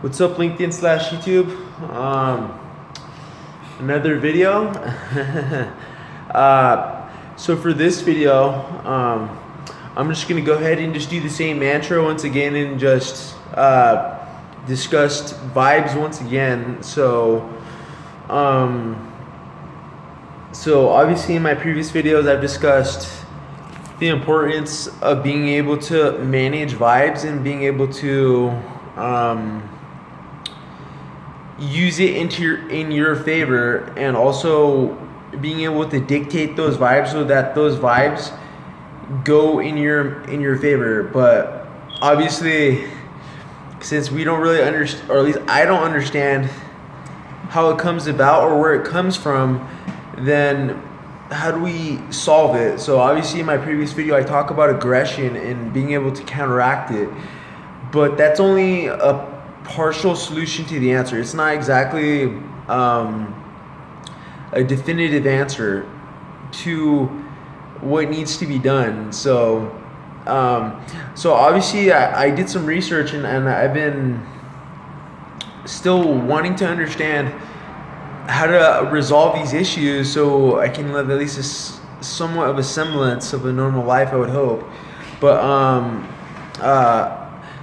What's up, LinkedIn slash YouTube? Another video. So for this video, I'm just gonna go ahead and just do the same mantra once again and just discuss vibes once again. So obviously in my previous videos, I've discussed the importance of being able to manage vibes and being able to use it in your favor, and also being able to dictate those vibes so that those vibes go in your favor. But obviously, since we don't really understand, or at least I don't understand how it comes about or where it comes from, then how do we solve it? So obviously in my previous video I talk about aggression and being able to counteract it, but that's only a partial solution to the answer. It's not exactly a definitive answer to what needs to be done. So obviously I did some research, and I've been still wanting to understand how to resolve these issues so I can live at least somewhat of a semblance of a normal life, I would hope. But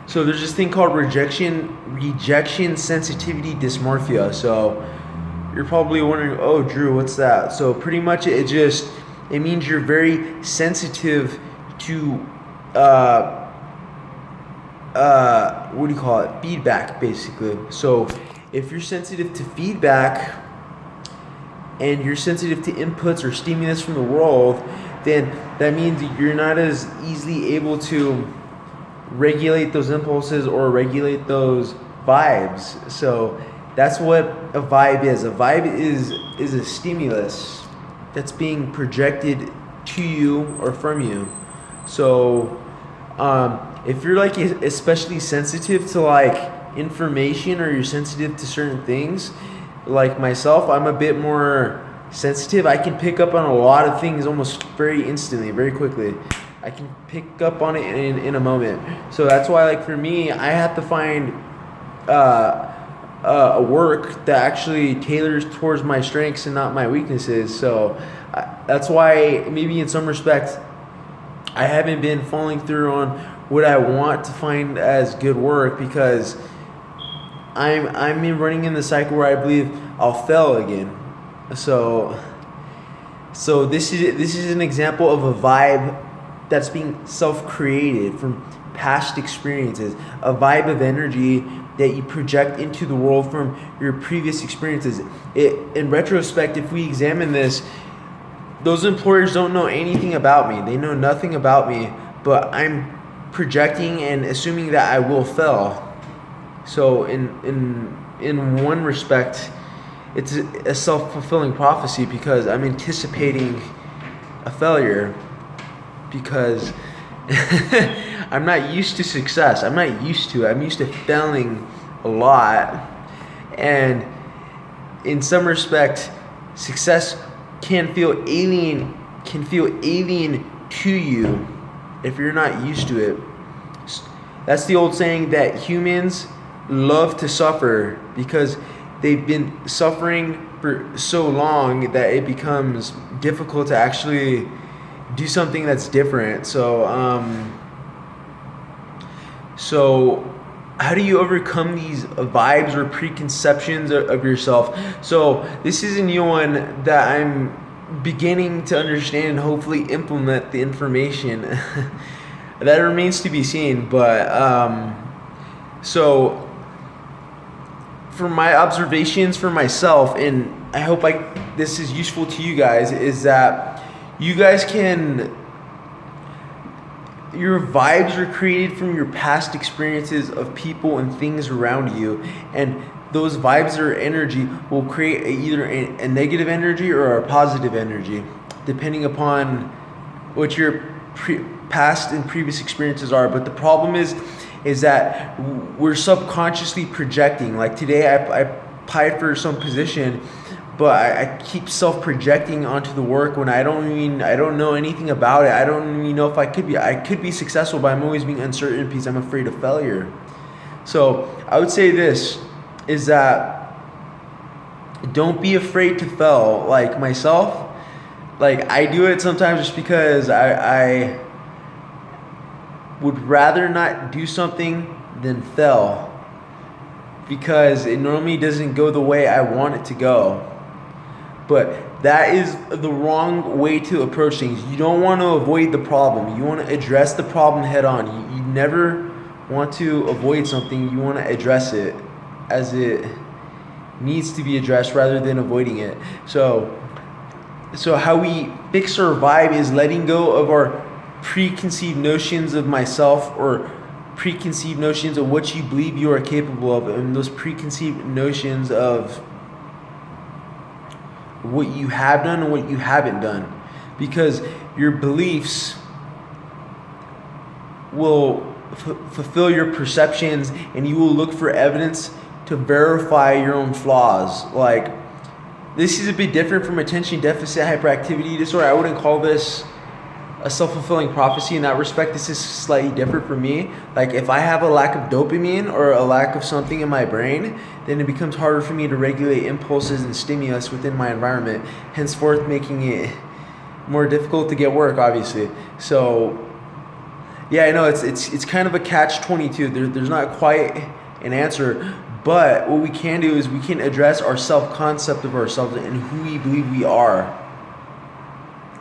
so there's this thing called rejection sensitivity dysmorphia. So you're probably wondering, oh Drew, what's that? So pretty much it means you're very sensitive to what do you call it? Feedback, basically. So if you're sensitive to feedback and you're sensitive to inputs or stimulus from the world, then that means you're not as easily able to regulate those impulses or regulate those vibes. So that's what a vibe is. A vibe is a stimulus that's being projected to you or from you. So if you're like especially sensitive to like information, or you're sensitive to certain things, like myself, I'm a bit more sensitive. I can pick up on a lot of things almost very instantly, very quickly. I can pick up on it in a moment. So that's why, like, for me, I have to find a work that actually tailors towards my strengths and not my weaknesses. So that's why maybe in some respects I haven't been following through on what I want to find as good work, because I'm running in the cycle where I believe I'll fail again. So this is an example of a vibe that's being self-created from past experiences, a vibe of energy that you project into the world from your previous experiences. In retrospect, if we examine this, those employers don't know anything about me. They know nothing about me, but I'm projecting and assuming that I will fail. So in one respect, it's a self-fulfilling prophecy, because I'm anticipating a failure, because I'm not used to success. I'm used to failing a lot. And in some respect, success can feel alien to you if you're not used to it. That's the old saying that humans love to suffer because they've been suffering for so long that it becomes difficult to actually do something that's different. So how do you overcome these vibes or preconceptions of yourself? So this is a new one that I'm beginning to understand and hopefully implement the information. That remains to be seen. But so from my observations for myself, and I hope this is useful to you guys, is that you guys your vibes are created from your past experiences of people and things around you, and those vibes or energy will create either a negative energy or a positive energy, depending upon what your past and previous experiences are. But the problem is that we're subconsciously projecting. Like today, I applied for some position, but I keep self-projecting onto the work when I don't know anything about it. I don't even know if I could be successful, but I'm always being uncertain because I'm afraid of failure. So I would say this is that don't be afraid to fail. Like myself, like I do it sometimes just because I would rather not do something than fail, because it normally doesn't go the way I want it to go. But that is the wrong way to approach things. You don't want to avoid the problem. You want to address the problem head on. You never want to avoid something. You want to address it as it needs to be addressed rather than avoiding it. So how we fix our vibe is letting go of our preconceived notions of myself, or preconceived notions of what you believe you are capable of, and those preconceived notions of what you have done and what you haven't done, because your beliefs will fulfill your perceptions, and you will look for evidence to verify your own flaws. Like, this is a bit different from attention deficit hyperactivity disorder. I wouldn't call this a self-fulfilling prophecy in that respect. This is slightly different for me. Like, if I have a lack of dopamine or a lack of something in my brain, then it becomes harder for me to regulate impulses and stimulus within my environment, henceforth making it more difficult to get work, obviously. So yeah, I know it's kind of a catch-22. There's not quite an answer, but what we can do is we can address our self-concept of ourselves and who we believe we are.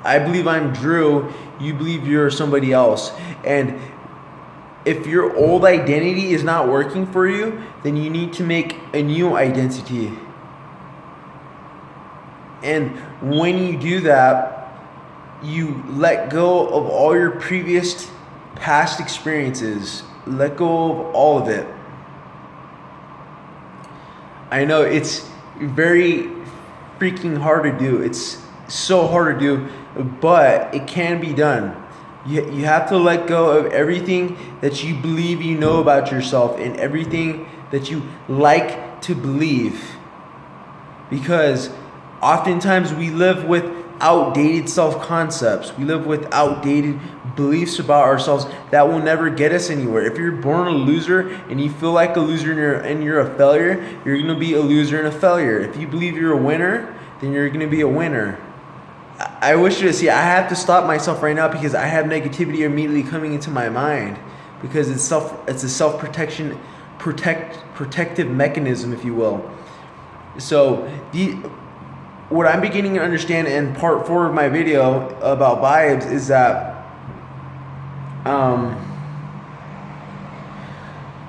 I believe I'm Drew, you believe you're somebody else. And if your old identity is not working for you, then you need to make a new identity. And when you do that, you let go of all your previous past experiences. Let go of all of it. I know it's very freaking hard to do. It's so hard to do, but it can be done. You have to let go of everything that you believe you know about yourself and everything that you like to believe, because oftentimes we live with outdated self-concepts. We live with outdated beliefs about ourselves that will never get us anywhere. If you're born a loser and you feel like a loser and you're a failure, you're going to be a loser and a failure. If you believe you're a winner, then you're going to be a winner. I wish you to see, I have to stop myself right now because I have negativity immediately coming into my mind, because it's a self-protection, protective mechanism, if you will. So what I'm beginning to understand in part 4 of my video about vibes is that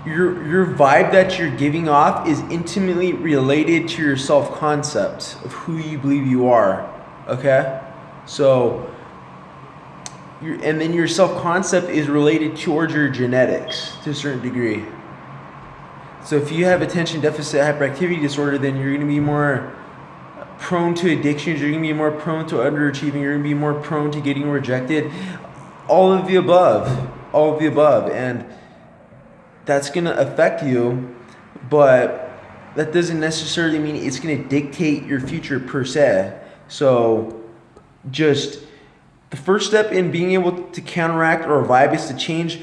your vibe that you're giving off is intimately related to your self-concept of who you believe you are. Okay? So, and then your self-concept is related towards your genetics to a certain degree. So if you have attention deficit hyperactivity disorder, then you're going to be more prone to addictions, you're going to be more prone to underachieving, you're going to be more prone to getting rejected. All of the above. And that's going to affect you, but that doesn't necessarily mean it's going to dictate your future per se. So just the first step in being able to counteract our vibe is to change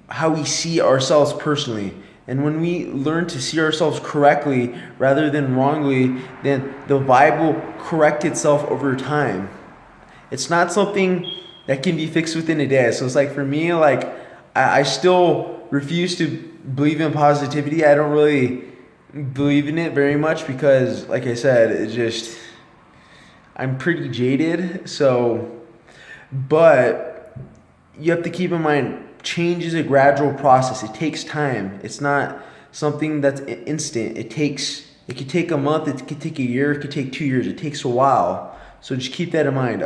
how we see ourselves personally. And when we learn to see ourselves correctly rather than wrongly, then the vibe will correct itself over time. It's not something that can be fixed within a day. So it's like, for me, like I still refuse to believe in positivity. I don't really believe in it very much because, like I said, it just, I'm pretty jaded. So, but you have to keep in mind, change is a gradual process. It takes time. It's not something that's instant. It could take a month, it could take a year, it could take 2 years. It takes a while. So just keep that in mind.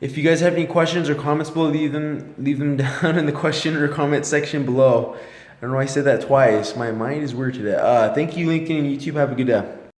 If you guys have any questions or comments below, leave them down in the question or comment section below. I don't know why I said that twice. My mind is weird today. Thank you, LinkedIn and YouTube. Have a good day.